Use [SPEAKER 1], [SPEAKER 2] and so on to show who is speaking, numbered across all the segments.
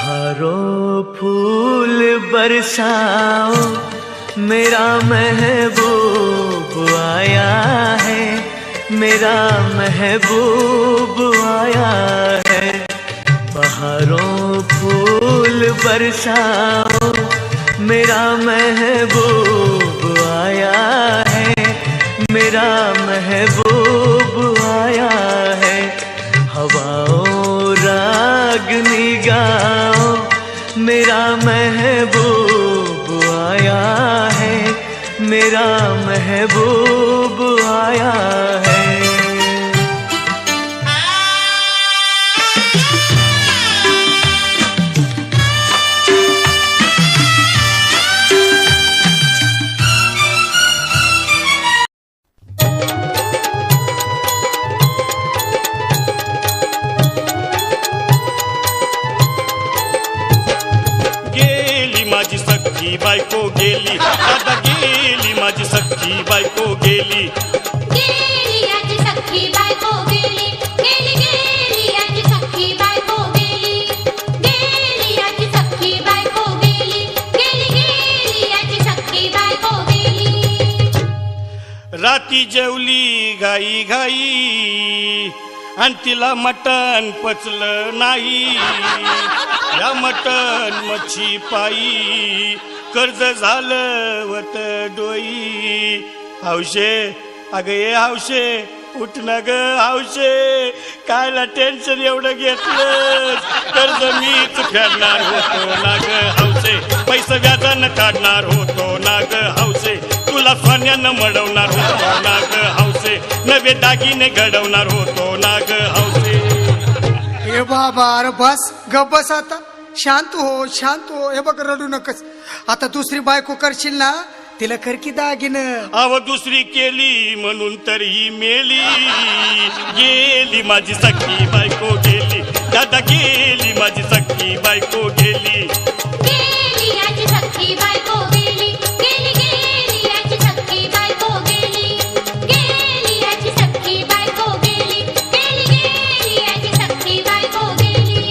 [SPEAKER 1] बहारों फूल बरसाओ, मेरा महबूब आया है, मेरा महबूब आया है। बहारों फूल बरसाओ, मेरा महबूब आया है, मेरा महबूब आया है। हवाओं रागनी गाओ, मेरा महबूब आया है, मेरा महबूब आया है।
[SPEAKER 2] माझी सख्खी बायको गेली, दादा गेली माझी सख्खी बायको गेली,
[SPEAKER 3] गेली याची सख्खी बायको गेली, गेली गेली याची सख्खी बायको गेली, गेली याची सख्खी बायको गेली, गेली गेली याची सख्खी बायको गेली।
[SPEAKER 2] राती जेवली घाई घाई आणि तिला मटण पचलं नाही, या मटण मच्छी पायी कर्ज झालं वत डोई। हौशे अगं ये हौशे, उठ ना ग हौशे, कायला टेन्शन एवढं घेतलं, कर्ज मीच फेडणार होतो ना ग हौशे, पैसे व्याजानं काढणार होतो ना ग हौशे, तुला सोन्यानं मडवणार होतो ना ग हौशे, नवे दागिने घडवणार होतो ना ग हौशे।
[SPEAKER 4] ए बाबा अरे बस गप बस आता, शांत हो शांत हो। हे बघ रडू नकस, आता दुसरी बायको करशील ना तिला कर की दागिनं।
[SPEAKER 2] अव दुसरी केली म्हणून तर ही मेली, गेली माझी सख्खी बायको गेली, दादा गेली माझी सख्खी बायको गेली,
[SPEAKER 3] गेली याची सख्खी बायको गेली, गेली गेली याची सख्खी बायको गेली, गेली याची सख्खी बायको गेली, गेली गेली याची सख्खी बायको गेली।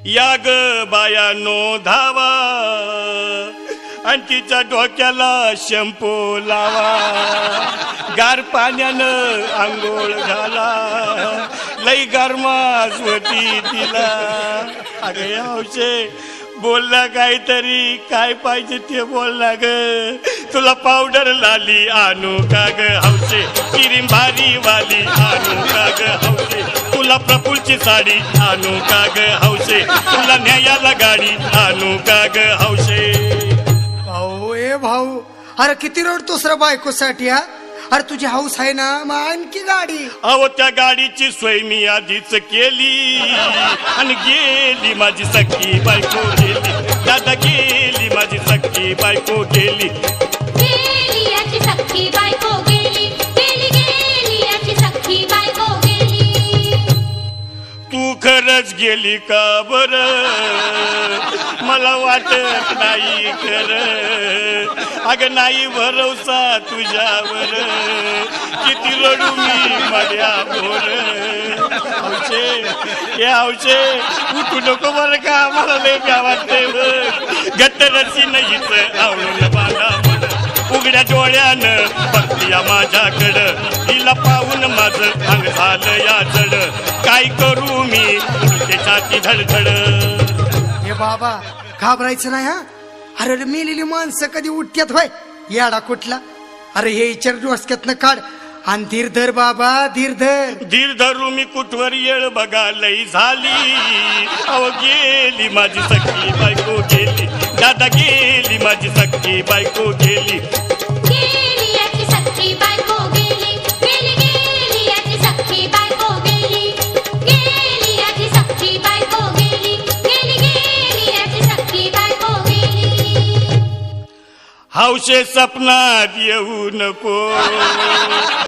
[SPEAKER 2] या ग बायानो धावा आणि तिच्या डोक्याला शॅम्पू लावा, गार पाण्यानं आंघोळ घाला, लई गरमास होती तिला। अगं हौशे बोलला काहीतरी, काय पाहिजे ते बोलला ग, तुला पावडर लाली आणू का ग हौशे, क्रीम भारी वाली आणू का ग हौशे, तुला प्रफुलची साडी आणू का ग हौशे, तुला न्यायाला गाडी आणू का ग हौशे।
[SPEAKER 4] भाऊ ए भाऊ, अरे किती रडतोस रे बायकोसाठी हा? अरे तुझी हौस आहे ना, मग आणखी गाडी।
[SPEAKER 2] अहो त्या गाडीची सोय मी आधीच केली आणि गेली माझी सख्खी बायको गेली, दादा गेली माझी सख्खी बायको गेली,
[SPEAKER 3] गेली याची सख्खी बायको गेली, गेली गेली याची सख्खी बायको गेली।
[SPEAKER 2] तू खरंच गेली का बर, मला वाटत नाही खरं, अगं नाही भरवसा तुझ्यावर, किती रडू मी मड्या भोर। हौशे हे हौशे उठू नको बरं का, मला लय भ्या वाटते, घट्ट रची नाहीच आवडून बांधा म्हण, उघड्या डोळ्यानं बघतीया माझ्याकडं, तिला पाहून माझं अंग झालं या जड, काय करू मी छाती धडधड।
[SPEAKER 4] हे बाबा घाबरायचं नाही हा, अरे मेलेली माणसं कधी उठत्यात होय याडा कुठला? अरे हे विचार डोसक्यातनं काढ आणि धीर धर बाबा, धीर धर।
[SPEAKER 2] धीर धरू मी कुठवर येळ बघा लई झाली, अव गेली माझी सख्खी बायको गेली, दादा गेली माझी सख्खी बायको गेली,
[SPEAKER 3] गेली याची सख्खी बायको गेली, गेली गेली याची सख्खी बायको गेली, गेली याची सख्खी बायको गेली, गेली गेली याची सख्खी बायको गेली।
[SPEAKER 2] हौशे सपनात येऊ नको।